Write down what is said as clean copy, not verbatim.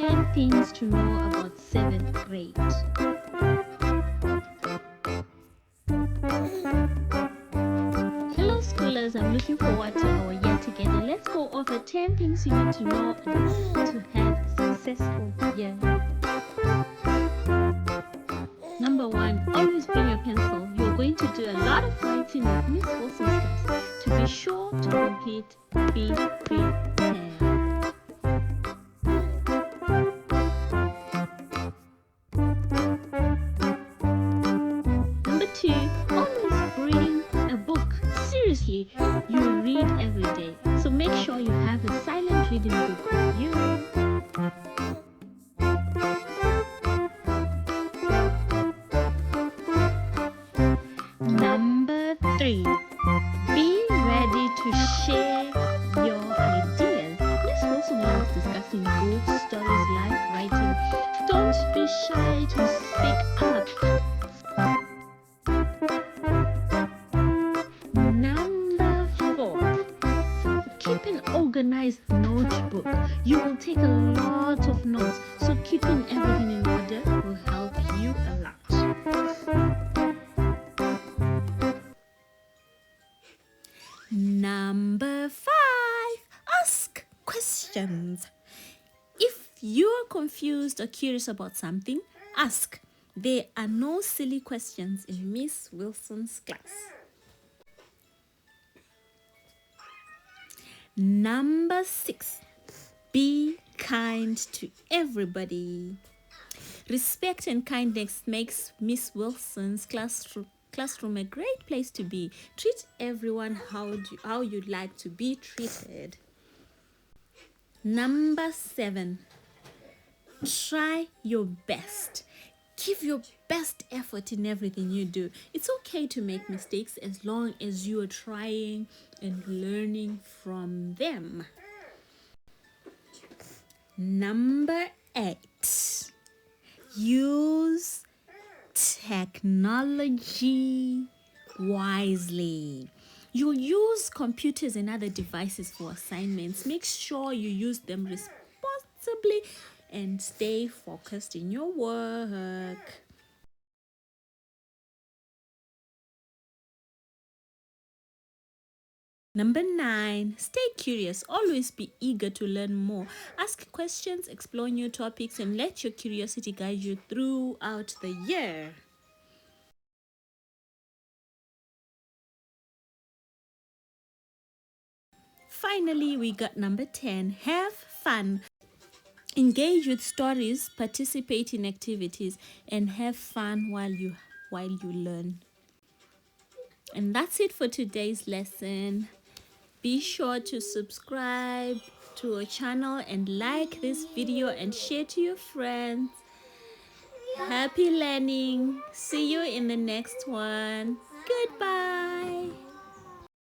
10 things to know about 7th grade. Hello schoolers, I'm looking forward to our year together. Let's go over 10 things you need to know to have a successful year. Number 1, always bring your pencil. You're going to do a lot of writing with Miss Wilson's class. To be sure to complete, be prepared. Number 2, always bring a book. Seriously, you read every day, so make sure you have a silent reading book with you. Number 3, be ready to share your ideas. Miss Wilson loves discussing books, stories, life, writing. Don't be shy to speak up. Number 4, keep an organized notebook. You will take a lot of notes, so keeping everything in order will help you a lot. Number 5, ask questions. If you are confused or curious about something, ask. There are no silly questions in Miss Wilson's class. Number 6, be kind to everybody. Respect and kindness makes Miss Wilson's classroom a great place to be. Treat everyone how you'd like to be treated. Number 7, try your best. Give your best effort in everything you do. It's okay to make mistakes as long as you are trying and learning from them. Number 8, use technology wisely. You use computers and other devices for assignments. Make sure you use them responsibly and stay focused in your work. Number 9, stay curious. Always be eager to learn more. Ask questions, explore new topics, and let your curiosity guide you throughout the year. Finally, we got number 10, have fun. Engage with stories, participate in activities, and have fun while you learn. And that's it for today's lesson. Be sure to subscribe to our channel and like this video and share to your friends. Happy learning. See you in the next one. Goodbye.